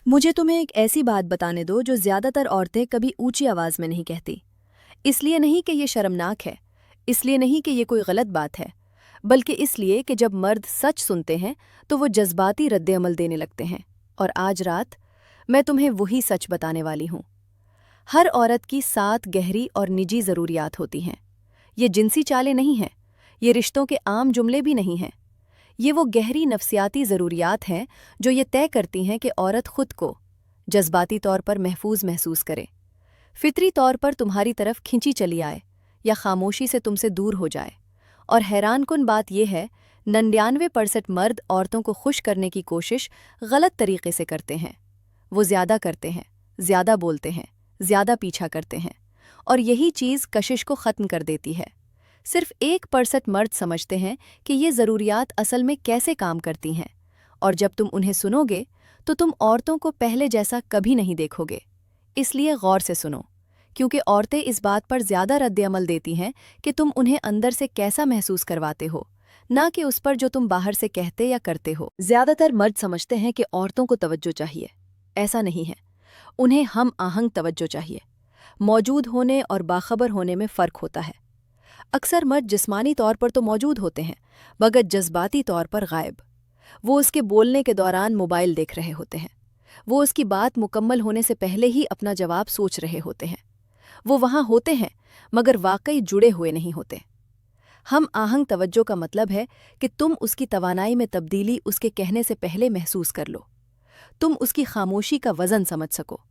मुझे तुम्हें एक ऐसी बात बताने दो जो ज़्यादातर औरतें कभी ऊंची आवाज़ में नहीं कहती। इसलिए नहीं कि ये शर्मनाक है, इसलिए नहीं कि ये कोई गलत बात है, बल्कि इसलिए कि जब मर्द सच सुनते हैं तो वो जज्बाती रद्द-ए-अमल देने लगते हैं। और आज रात मैं तुम्हें वही सच बताने वाली हूँ। हर औरत की 7 गहरी और निजी ज़रूरियात होती हैं। ये जिनसी चालें नहीं हैं, ये रिश्तों के आम जुमले भी नहीं हैं। ये वो गहरी नफ्सियाती ज़रूरियात हैं जो ये तय करती हैं कि औरत खुद को जज्बाती तौर पर महफूज महसूस करे, फितरी तौर पर तुम्हारी तरफ खिंची चली आए या खामोशी से तुमसे दूर हो जाए। और हैरानकुन बात यह है, 99% मर्द औरतों को खुश करने की कोशिश गलत तरीके से करते हैं। वो ज़्यादा करते हैं, ज़्यादा बोलते हैं, ज़्यादा पीछा करते हैं, और यही चीज़ कशिश को ख़त्म कर देती है। सिर्फ 1% मर्द समझते हैं कि ये ज़रूरियात असल में कैसे काम करती हैं, और जब तुम उन्हें सुनोगे तो तुम औरतों को पहले जैसा कभी नहीं देखोगे। इसलिए गौर से सुनो, क्योंकि औरतें इस बात पर ज़्यादा रद्द-ए-अमल देती हैं कि तुम उन्हें अंदर से कैसा महसूस करवाते हो, ना कि उस पर जो तुम बाहर से कहते या करते हो। ज़्यादातर मर्द समझते हैं कि औरतों को तवज्जो चाहिए। ऐसा नहीं है, उन्हें हम आहंग तवज्जो चाहिए। मौजूद होने और बाखबर होने में फ़र्क होता है। अक्सर मर्द जिस्मानी तौर पर तो मौजूद होते हैं, मगर जज्बाती तौर पर गायब। वो उसके बोलने के दौरान मोबाइल देख रहे होते हैं, वो उसकी बात मुकम्मल होने से पहले ही अपना जवाब सोच रहे होते हैं। वो वहाँ होते हैं मगर वाकई जुड़े हुए नहीं होते। हम आहंग तवज्जो का मतलब है कि तुम उसकी तवानाई में तब्दीली उसके कहने से पहले महसूस कर लो। तुम उसकी खामोशी का वज़न समझ सको।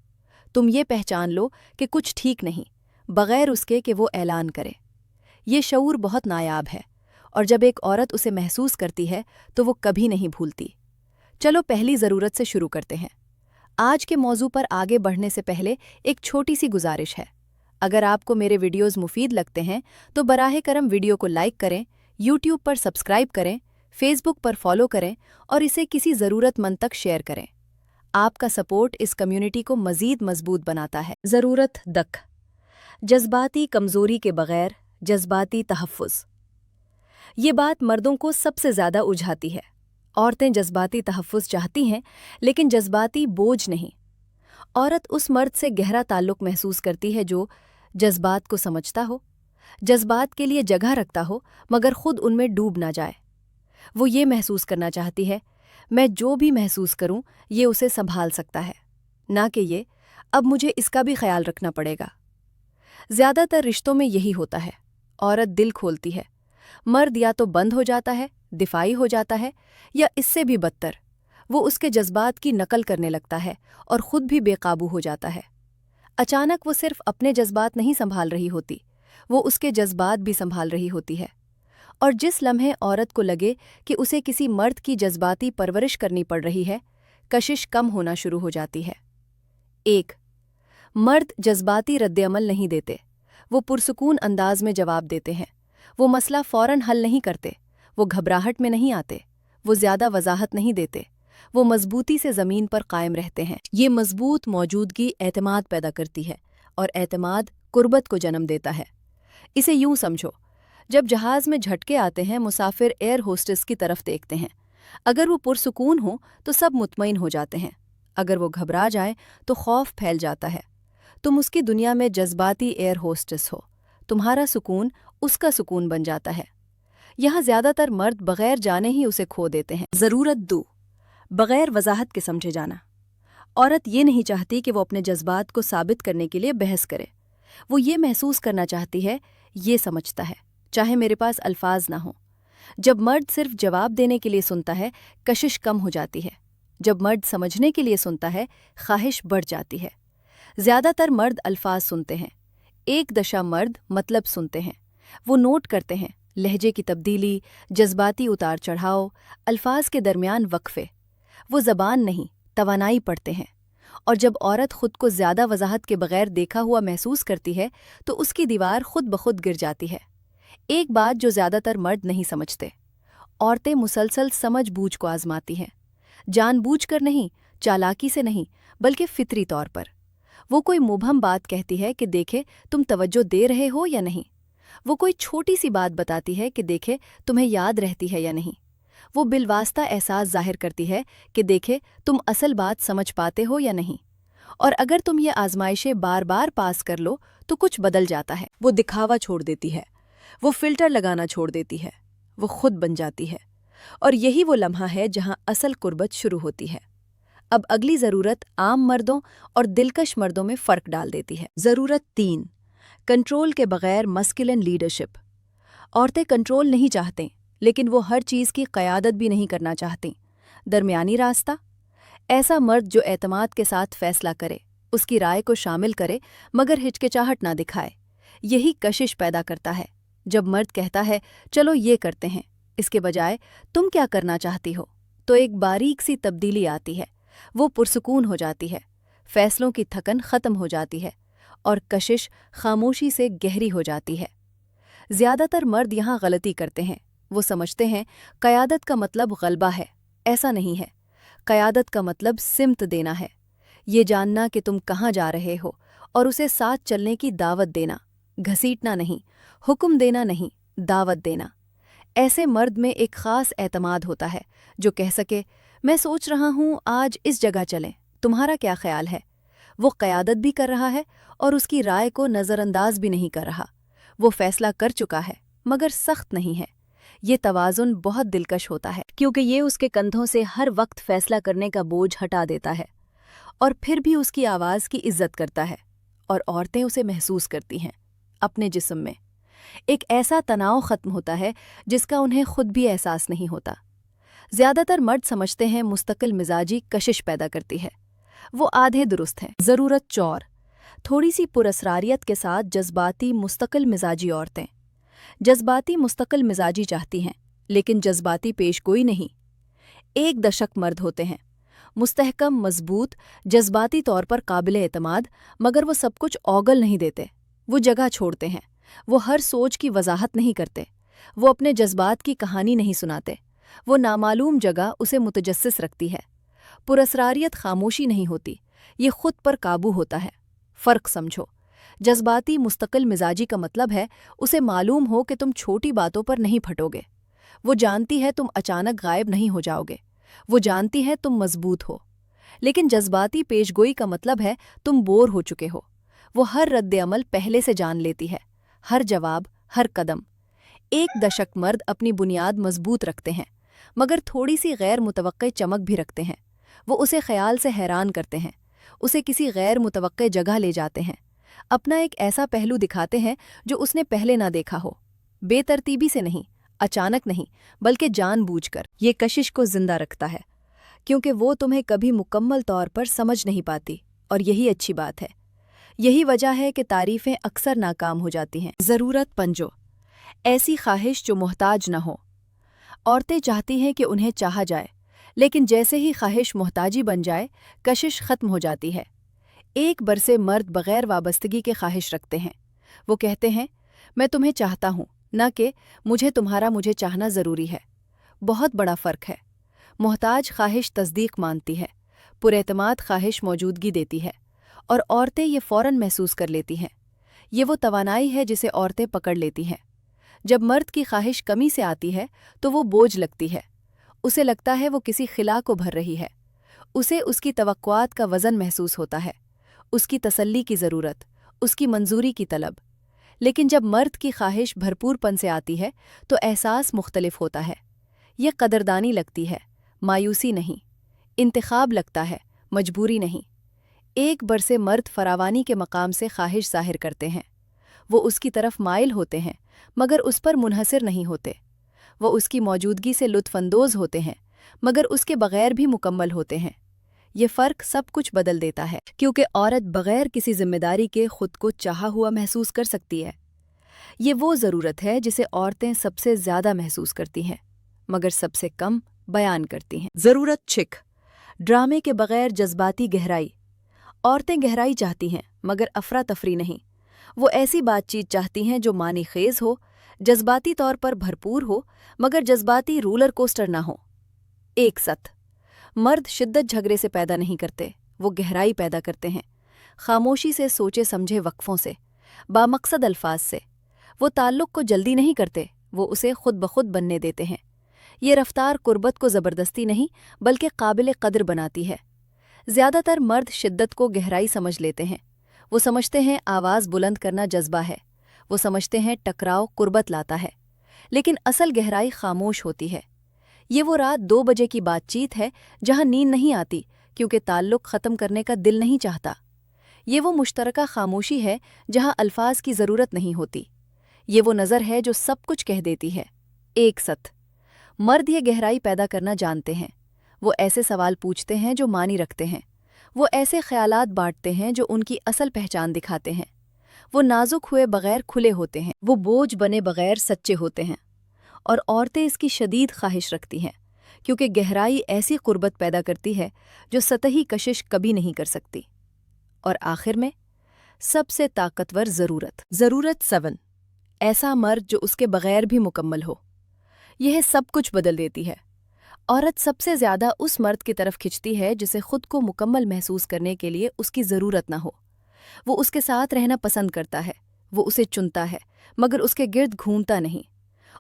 तुम ये पहचान लो कि कुछ ठीक नहीं, बगैर उसके कि वो ऐलान करे। ये शऊर बहुत नायाब है, और जब एक औरत उसे महसूस करती है तो वो कभी नहीं भूलती। चलो पहली ज़रूरत से शुरू करते हैं। आज के मौजू पर आगे बढ़ने से पहले एक छोटी सी गुजारिश है। अगर आपको मेरे वीडियोज़ मुफीद लगते हैं तो बराह करम वीडियो को लाइक करें, यूट्यूब पर सब्सक्राइब करें, फेसबुक पर फॉलो करें और इसे किसी ज़रूरतमंद तक शेयर करें। आपका सपोर्ट इस कम्युनिटी को मज़ीद मजबूत बनाता है। ज़रूरत दक, जज्बाती कमज़ोरी के बग़ैर जज्बाती तहफ़्फ़ुज़। ये बात मर्दों को सबसे ज़्यादा उलझाती है। औरतें जज्बाती तहफ़्फ़ुज़ चाहती हैं, लेकिन जज्बाती बोझ नहीं। औरत उस मर्द से गहरा ताल्लुक़ महसूस करती है जो जज्बात को समझता हो, जज्बात के लिए जगह रखता हो, मगर खुद उनमें डूब ना जाए। वो ये महसूस करना चाहती है, मैं जो भी महसूस करूं ये उसे संभाल सकता है, ना कि ये अब मुझे इसका भी ख्याल रखना पड़ेगा। ज़्यादातर रिश्तों में यही होता है। औरत दिल खोलती है, मर्द या तो बंद हो जाता है, दिफाई हो जाता है, या इससे भी बदतर वो उसके जज्बात की नकल करने लगता है और ख़ुद भी बेकाबू हो जाता है। अचानक वो सिर्फ अपने जज्बात नहीं संभाल रही होती, वो उसके जज्बात भी संभाल रही होती है। और जिस लम्हे औरत को लगे कि उसे किसी मर्द की जज्बाती परवरिश करनी पड़ रही है, कशिश कम होना शुरू हो जाती है। 1. मर्द जज्बाती रद्द-ए-अमल नहीं देते, वो पुरसुकून अंदाज में जवाब देते हैं। वो मसला फ़ौरन हल नहीं करते, वो घबराहट में नहीं आते, वो ज़्यादा वजाहत नहीं देते, वो मजबूती से ज़मीन पर कायम रहते हैं। ये मजबूत मौजूदगी एतमाद पैदा करती है, और एतमाद कुर्बत को जन्म देता है। इसे यूं समझो, जब जहाज़ में झटके आते हैं, मुसाफिर एयर होस्टेस की तरफ देखते हैं। अगर वो पुरसुकून हो तो सब मुतमईन हो जाते हैं, अगर वो घबरा जाए तो खौफ फैल जाता है। तुम उसकी दुनिया में जज्बाती एयर होस्टेस हो, तुम्हारा सुकून उसका सुकून बन जाता है। यहाँ ज़्यादातर मर्द बग़ैर जाने ही उसे खो देते हैं। ज़रूरत दो, बग़ैर वजाहत के समझे जाना। औरत ये नहीं चाहती कि वो अपने जज्बात को साबित करने के लिए बहस करे। वो ये महसूस करना चाहती है, ये समझता है, चाहे मेरे पास अल्फाज ना हो। जब मर्द सिर्फ जवाब देने के लिए सुनता है, कशिश कम हो जाती है। जब मर्द समझने के लिए सुनता है, ख्वाहिश बढ़ जाती है। ज़्यादातर मर्द अल्फाज सुनते हैं, एक दशा मर्द मतलब सुनते हैं। वो नोट करते हैं लहजे की तब्दीली, जज्बाती उतार चढ़ाव, अल्फाज के दरमियान वक्फे। वो ज़बान नहीं, तवानाई पढ़ते हैं। और जब औरत खुद को ज़्यादा वजाहत के बगैर देखा हुआ महसूस करती है तो उसकी दीवार खुद ब खुद गिर जाती है। एक बात जो ज़्यादातर मर्द नहीं समझते, औरतें मुसलसल समझ बूझ को आजमाती हैं, जानबूझकर नहीं, चालाकी से नहीं, बल्कि फितरी तौर पर। वो कोई मुबहम बात कहती है कि देखे तुम तवज्जो दे रहे हो या नहीं। वो कोई छोटी सी बात बताती है कि देखे तुम्हें याद रहती है या नहीं। وہ بالواسطہ احساس ظاہر کرتی ہے کہ دیکھے تم اصل بات سمجھ پاتے ہو یا نہیں، اور اگر تم یہ آزمائشیں بار بار پاس کر لو تو کچھ بدل جاتا ہے۔ وہ دکھاوا چھوڑ دیتی ہے، وہ فلٹر لگانا چھوڑ دیتی ہے، وہ خود بن جاتی ہے، اور یہی وہ لمحہ ہے جہاں اصل قربت شروع ہوتی ہے۔ اب اگلی ضرورت عام مردوں اور دلکش مردوں میں فرق ڈال دیتی ہے۔ ضرورت 3، کنٹرول کے بغیر مسکلن لیڈرشپ۔ عورتیں کنٹرول نہیں چاہتیں، لیکن وہ ہر چیز کی قیادت بھی نہیں کرنا چاہتیں۔ درمیانی راستہ، ایسا مرد جو اعتماد کے ساتھ فیصلہ کرے، اس کی رائے کو شامل کرے مگر ہچکچاہٹ نہ دکھائے، یہی کشش پیدا کرتا ہے۔ جب مرد کہتا ہے چلو یہ کرتے ہیں، اس کے بجائے تم کیا کرنا چاہتی ہو، تو ایک باریک سی تبدیلی آتی ہے، وہ پرسکون ہو جاتی ہے، فیصلوں کی تھکن ختم ہو جاتی ہے، اور کشش خاموشی سے گہری ہو جاتی ہے۔ زیادہ تر مرد یہاں غلطی کرتے ہیں، وہ سمجھتے ہیں قیادت کا مطلب غلبہ ہے۔ ایسا نہیں ہے، قیادت کا مطلب سمت دینا ہے، یہ جاننا کہ تم کہاں جا رہے ہو اور اسے ساتھ چلنے کی دعوت دینا، گھسیٹنا نہیں، حکم دینا نہیں، دعوت دینا۔ ایسے مرد میں ایک خاص اعتماد ہوتا ہے جو کہہ سکے میں سوچ رہا ہوں آج اس جگہ چلیں، تمہارا کیا خیال ہے؟ وہ قیادت بھی کر رہا ہے اور اس کی رائے کو نظر انداز بھی نہیں کر رہا، وہ فیصلہ کر چکا ہے مگر سخت نہیں ہے۔ یہ توازن بہت دلکش ہوتا ہے کیونکہ یہ اس کے کندھوں سے ہر وقت فیصلہ کرنے کا بوجھ ہٹا دیتا ہے، اور پھر بھی اس کی آواز کی عزت کرتا ہے، اور عورتیں اسے محسوس کرتی ہیں اپنے جسم میں۔ ایک ایسا تناؤ ختم ہوتا ہے جس کا انہیں خود بھی احساس نہیں ہوتا۔ زیادہ تر مرد سمجھتے ہیں مستقل مزاجی کشش پیدا کرتی ہے، وہ آدھے درست ہیں۔ ضرورت 4، تھوڑی سی پراسراریت کے ساتھ جذباتی مستقل مزاجی عورتیں۔ جذباتی مستقل مزاجی چاہتی ہیں لیکن جذباتی پیش گوئی نہیں۔ ایک دشک مرد ہوتے ہیں، مستحکم، مضبوط، جذباتی طور پر قابل اعتماد، مگر وہ سب کچھ اوگل نہیں دیتے، وہ جگہ چھوڑتے ہیں، وہ ہر سوچ کی وضاحت نہیں کرتے، وہ اپنے جذبات کی کہانی نہیں سناتے، وہ نامعلوم جگہ اسے متجسس رکھتی ہے۔ پراسراریت خاموشی نہیں ہوتی، یہ خود پر قابو ہوتا ہے۔ فرق سمجھو، جذباتی مستقل مزاجی کا مطلب ہے اسے معلوم ہو کہ تم چھوٹی باتوں پر نہیں پھٹو گے، وہ جانتی ہے تم اچانک غائب نہیں ہو جاؤ گے، وہ جانتی ہے تم مضبوط ہو۔ لیکن جذباتی پیش گوئی کا مطلب ہے تم بور ہو چکے ہو، وہ ہر رد عمل پہلے سے جان لیتی ہے، ہر جواب، ہر قدم۔ ایک دشک مرد اپنی بنیاد مضبوط رکھتے ہیں مگر تھوڑی سی غیر متوقع چمک بھی رکھتے ہیں، وہ اسے خیال سے حیران کرتے ہیں، اسے کسی غیر متوقع جگہ لے جاتے ہیں، اپنا ایک ایسا پہلو دکھاتے ہیں جو اس نے پہلے نہ دیکھا ہو، بے ترتیبی سے نہیں، اچانک نہیں، بلکہ جان بوجھ کر۔ یہ کشش کو زندہ رکھتا ہے کیونکہ وہ تمہیں کبھی مکمل طور پر سمجھ نہیں پاتی، اور یہی اچھی بات ہے۔ یہی وجہ ہے کہ تعریفیں اکثر ناکام ہو جاتی ہیں۔ ضرورت 5، ایسی خواہش جو محتاج نہ ہو۔ عورتیں چاہتی ہیں کہ انہیں چاہا جائے، لیکن جیسے ہی خواہش محتاجی بن جائے، کشش ختم ہو جاتی ہے۔ ایک برسے مرد بغیر وابستگی کے خواہش رکھتے ہیں، وہ کہتے ہیں میں تمہیں چاہتا ہوں، نہ کہ مجھے چاہنا ضروری ہے۔ بہت بڑا فرق ہے۔ محتاج خواہش تصدیق مانتی ہے، پراعتماد خواہش موجودگی دیتی ہے، اور عورتیں یہ فوراً محسوس کر لیتی ہیں۔ یہ وہ توانائی ہے جسے عورتیں پکڑ لیتی ہیں۔ جب مرد کی خواہش کمی سے آتی ہے تو وہ بوجھ لگتی ہے، اسے لگتا ہے وہ کسی خلا کو بھر رہی ہے، اسے اس کی توقعات کا وزن محسوس ہوتا ہے، اس کی تسلی کی ضرورت، اس کی منظوری کی طلب۔ لیکن جب مرد کی خواہش بھرپور پن سے آتی ہے تو احساس مختلف ہوتا ہے۔ یہ قدردانی لگتی ہے، مایوسی نہیں، انتخاب لگتا ہے، مجبوری نہیں۔ ایک برسے مرد فراوانی کے مقام سے خواہش ظاہر کرتے ہیں، وہ اس کی طرف مائل ہوتے ہیں مگر اس پر منحصر نہیں ہوتے، وہ اس کی موجودگی سے لطف اندوز ہوتے ہیں مگر اس کے بغیر بھی مکمل ہوتے ہیں۔ یہ فرق سب کچھ بدل دیتا ہے کیونکہ عورت بغیر کسی ذمہ داری کے خود کو چاہا ہوا محسوس کر سکتی ہے۔ یہ وہ ضرورت ہے جسے عورتیں سب سے زیادہ محسوس کرتی ہیں مگر سب سے کم بیان کرتی ہیں۔ ضرورت 6، ڈرامے کے بغیر جذباتی گہرائی۔ عورتیں گہرائی چاہتی ہیں مگر افراتفری نہیں، وہ ایسی بات چیت چاہتی ہیں جو معنی خیز ہو، جذباتی طور پر بھرپور ہو مگر جذباتی رولر کوسٹر نہ ہو۔ ایک سطح، مرد شدت جھگڑے سے پیدا نہیں کرتے، وہ گہرائی پیدا کرتے ہیں، خاموشی سے، سوچے سمجھے وقفوں سے، بامقصد الفاظ سے۔ وہ تعلق کو جلدی نہیں کرتے، وہ اسے خود بخود بننے دیتے ہیں۔ ये रफ्तार कुर्बत को ज़बरदस्ती नहीं बल्कि काबिल कदर बनाती है। ज़्यादातर मर्द शिद्दत को गहराई समझ लेते हैं। वो समझते हैं आवाज़ बुलंद करना जज्बा है, वो समझते हैं टकराव कुर्बत लाता है, लेकिन असल गहराई खामोश होती है। ये वो रात 2 बजे की बातचीत है जहां नींद नहीं आती क्योंकि ताल्लुक़ ख़त्म करने का दिल नहीं चाहता। ये वो मुश्तरका खामोशी है जहां अल्फाज की ज़रूरत नहीं होती। ये वो नज़र है जो सब कुछ कह देती है। एक सत मर्द ये गहराई पैदा करना जानते हैं। वो ऐसे सवाल पूछते हैं जो मानी रखते हैं। वो ऐसे ख्यालात बांटते हैं जो उनकी असल पहचान दिखाते हैं। वो नाजुक हुए बगैर खुले होते हैं, वो बोझ बने बगैर सच्चे होते हैं। और औरतें इसकी शदीद ख्वाहिश रखती हैं क्योंकि गहराई ऐसी कुर्बत पैदा करती है जो सतही कशिश कभी नहीं कर सकती। और आखिर में सबसे ताकतवर ज़रूरत 7, ऐसा मर्द जो उसके बगैर भी मुकम्मल हो। यह सब कुछ बदल देती है। औरत सबसे ज़्यादा उस मर्द की तरफ खिंचती है जिसे खुद को मुकम्मल महसूस करने के लिए उसकी ज़रूरत ना हो। वो उसके साथ रहना पसंद करता है, वो उसे चुनता है मगर उसके गिर्द घूमता नहीं।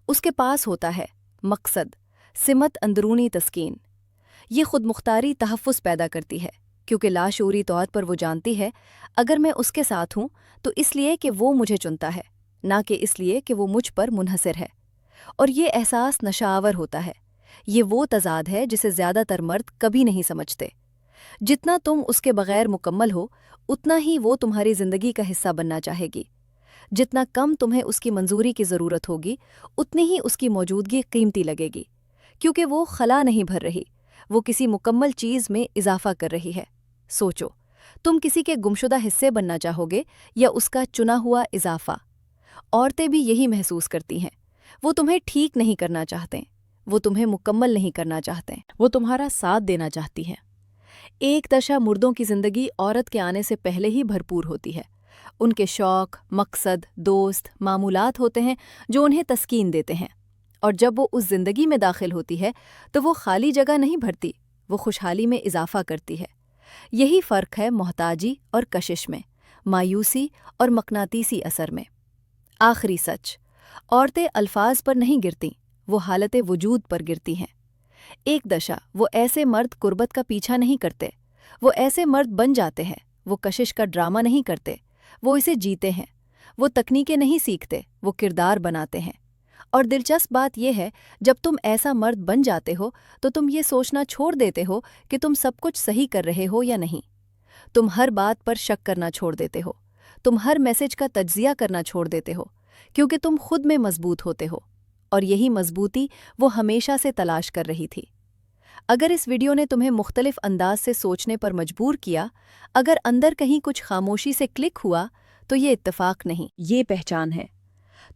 उसके पास होता है मकसद, सिमत, अंदरूनी तस्कीन। ये खुद मुख्तारी तहफ़्फ़ुज़ पैदा करती है क्योंकि लाशऊरी तौर पर वो जानती है अगर मैं उसके साथ हूँ तो इसलिए कि वो मुझे चुनता है, ना कि इसलिए कि वो मुझ पर मुनहसर है। और ये एहसास नशावर होता है। ये वो तज़ाद है जिसे ज़्यादातर मर्द कभी नहीं समझते। जितना तुम उसके बगैर मुकम्मल हो उतना ही वो तुम्हारी ज़िंदगी का हिस्सा बनना चाहेगी। जितना कम तुम्हें उसकी मंजूरी की ज़रूरत होगी उतनी ही उसकी मौजूदगी कीमती लगेगी, क्योंकि वो खला नहीं भर रही, वो किसी मुकम्मल चीज़ में इजाफा कर रही है। सोचो, तुम किसी के गुमशुदा हिस्से बनना चाहोगे या उसका चुना हुआ इजाफा? औरतें भी यही महसूस करती हैं। वो तुम्हें ठीक नहीं करना चाहते, वो तुम्हें मुकम्मल नहीं करना चाहते, वो तुम्हारा साथ देना चाहती हैं। एक दशा मुर्दों की ज़िंदगी औरत के आने से पहले ही भरपूर होती है। उनके शौक़, मकसद, दोस्त, मामूलात होते हैं जो उन्हें तस्कीन देते हैं। और जब वो उस ज़िंदगी में दाखिल होती है तो वो खाली जगह नहीं भरती, वो खुशहाली में इजाफा करती है। यही फ़र्क है मोहताजी और कशिश में, मायूसी और मकनातीसी असर में। आखिरी सच, औरतें अल्फाज पर नहीं गिरती, वो हालत वजूद पर गिरती हैं। एक दशा वो ऐसे मर्द कुर्बत का पीछा नहीं करते, वो ऐसे मर्द बन जाते हैं। वो कशिश का ड्रामा नहीं करते, वो इसे जीते हैं। वो तकनीकें नहीं सीखते, वो किरदार बनाते हैं। और दिलचस्प बात यह है, जब तुम ऐसा मर्द बन जाते हो तो तुम ये सोचना छोड़ देते हो कि तुम सब कुछ सही कर रहे हो या नहीं। तुम हर बात पर शक करना छोड़ देते हो, तुम हर मैसेज का तज्जिया करना छोड़ देते हो, क्योंकि तुम खुद में मजबूत होते हो। और यही मजबूती वो हमेशा से तलाश कर रही थी। अगर इस वीडियो ने तुम्हें मुख्तलिफ अंदाज से सोचने पर मजबूर किया, अगर अंदर कहीं कुछ खामोशी से क्लिक हुआ, तो ये इत्तेफाक नहीं, ये पहचान है।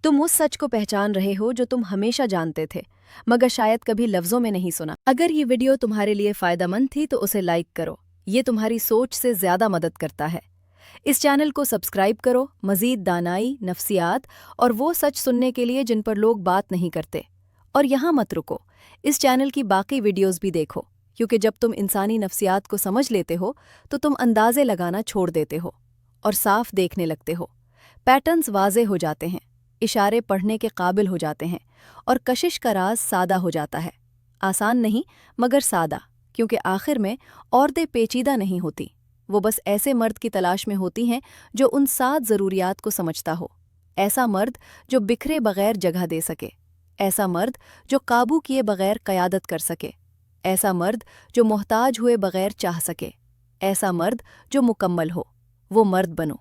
तुम उस सच को पहचान रहे हो जो तुम हमेशा जानते थे मगर शायद कभी लफ्ज़ों में नहीं सुना। अगर ये वीडियो तुम्हारे लिए फ़ायदेमंद थी तो उसे लाइक करो, ये तुम्हारी सोच से ज़्यादा मदद करता है। इस चैनल को सब्सक्राइब करो मज़ीद दानाई, नफ्सियात और वो सच सुनने के लिए जिन पर लोग बात नहीं करते। और यहाँ मत रुको, इस चैनल की बाकी वीडियोस भी देखो, क्योंकि जब तुम इंसानी नफ्सियात को समझ लेते हो तो तुम अंदाज़े लगाना छोड़ देते हो और साफ देखने लगते हो। पैटर्न्स वाज़े हो जाते हैं, इशारे पढ़ने के काबिल हो जाते हैं और कशिश का राज सादा हो जाता है। आसान नहीं मगर सादा, क्योंकि आखिर में औरतें पेचीदा नहीं होती, वो बस ऐसे मर्द की तलाश में होती हैं जो उन 7 ज़रूरियात को समझता हो। ऐसा मर्द जो बिखरे बगैर जगह दे सके, ऐसा मर्द जो काबू किए बगैर क़यादत कर सके, ऐसा मर्द जो मोहताज हुए बगैर चाह सके, ऐसा मर्द जो मुकम्मल हो। वो मर्द बनो।